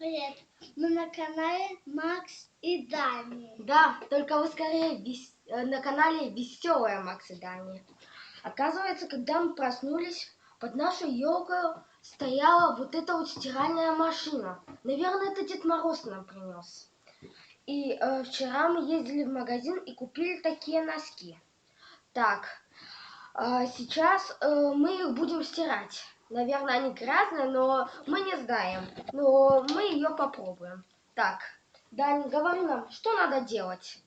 Привет. Мы на канале Макс и Дани. Да, только вы скорее на канале Веселая Макс и Дани. Оказывается, когда мы проснулись, под нашей елкой стояла вот эта вот стиральная машина. Наверное, это Дед Мороз нам принес. И вчера мы ездили в магазин и купили такие носки. Так, сейчас мы их будем стирать. Наверное, они грязные, но мы не знаем. Но мы ее попробуем. Так, Дань, говори нам, что надо делать?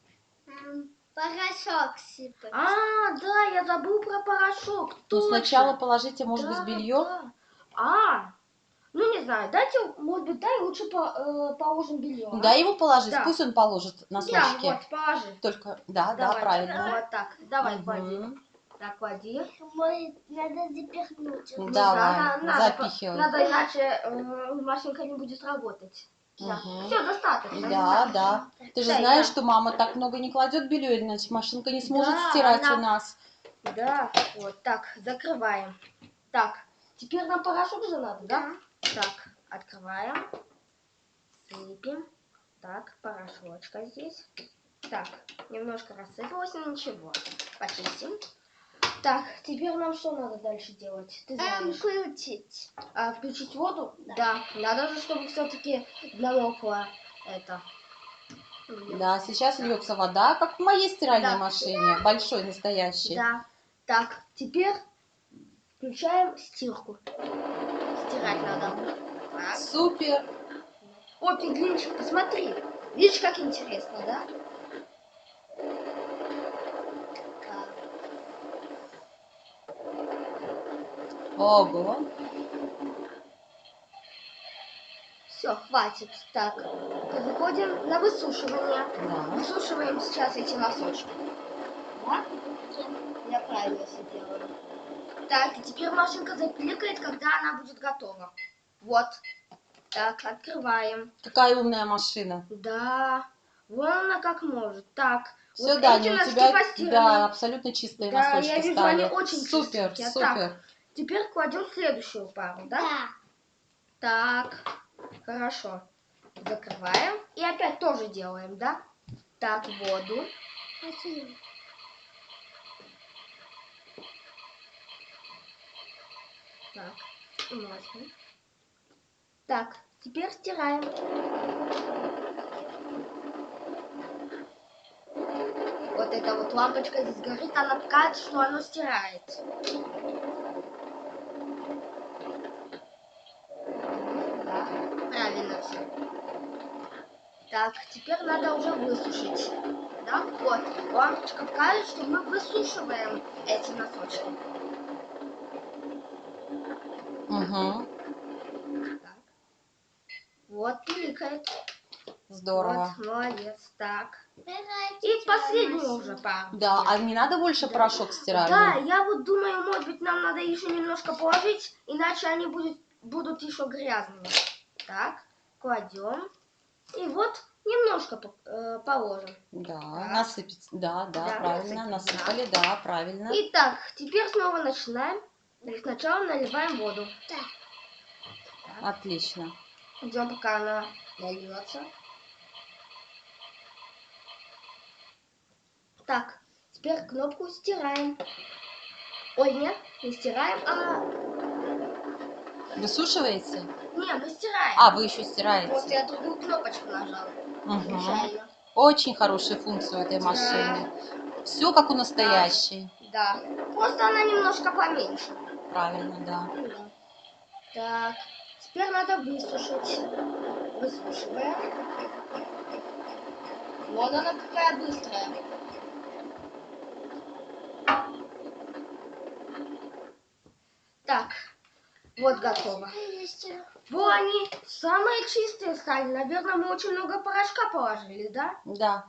Порошок сыпать. Да, я забыл про порошок. Ну, Точно. сначала положите, может быть, Да, белье. да. Ну не знаю, дайте, может быть, дай лучше положим белье. Да, его положить, Да. пусть он положит носочки. Да, вот, положи. Только, да, Давай. правильно. Вот так, давай, Мгм. клади. Так, клади. Надо запихнуть. Ну, Давай, надо, запихивай. надо, иначе машинка не будет работать. Да. Мгм. Все, достаточно. Да. Ты же Да, знаешь, я- что мама так много не кладет белье, иначе машинка не сможет Да, стирать она- у нас. Да, вот так, закрываем. Так, теперь нам порошок же надо, да? Так, открываем, сыпем. Так, порошочка здесь. Так, немножко рассыпалось, но ничего. Почистим. Так, теперь нам что надо дальше делать? Ты знаешь. Включить. Включить воду? Да. Надо же, чтобы все-таки намокла это. Да, сейчас льется вода, как в моей стиральной Да. машине, большой, настоящей. Да. Так, теперь включаем стирку. Стирать надо. Так. Супер. О, пингвинчик, посмотри. Видишь, как интересно, да? Так. Ого. Все, хватит. Так, выходим на высушивание. Да. Высушиваем сейчас эти носочки. Да? Я правильно все делаю. Так, и теперь машинка запиликает, когда она будет готова. Вот. Так, открываем. Какая умная машина. Да. Вон она как может. Так. Все, вот Даня, эти у носки тебя постираны. да, абсолютно чистые Да, носочки я вижу, стали. они очень Супер, чистенькие. супер. Так, теперь кладем следующую пару, да? Да. Так, хорошо. Закрываем. И опять тоже делаем, да? Так, воду. Так, носим. Так, теперь стираем. Вот эта вот лампочка здесь горит, она ткает, что оно стирает. Да, правильно все. Так, теперь надо уже высушить. Да, вот, лампочка покажет, что мы высушиваем эти носочки. Угу. Так. Вот, пиликает. Здорово. Вот, молодец. Так. И И последнюю уже пару. Да, а не надо больше порошок Да, стиральный? я вот думаю, может быть, нам надо еще немножко положить, иначе они будут еще грязными. Так, кладем. И вот немножко положим. Да, Так. насыпать. Да, Да, правильно, насыпать, насыпали, да, правильно. Итак, теперь снова начинаем. И сначала наливаем воду. Отлично. Ждем, пока она нальется. Так, теперь кнопку стираем. Ой, нет, не стираем, Высушиваете? Не, мы стираем. А, вы еще Вот стираете. я другую кнопочку нажала. Угу. Нечаянно. Очень хорошие функции у этой машины. Все как у настоящей. Да. Просто она немножко поменьше. Правильно, да. Да. Так, теперь надо высушить. Высушиваем. Вон она какая быстрая. Так, вот готово. Во, они самые чистые стали. Наверное, мы очень много порошка положили, да? Да.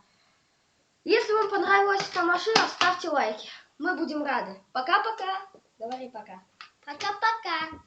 Если вам понравилась эта машина, ставьте лайки. Мы будем рады. Пока-пока. Говори пока. Пока-пока.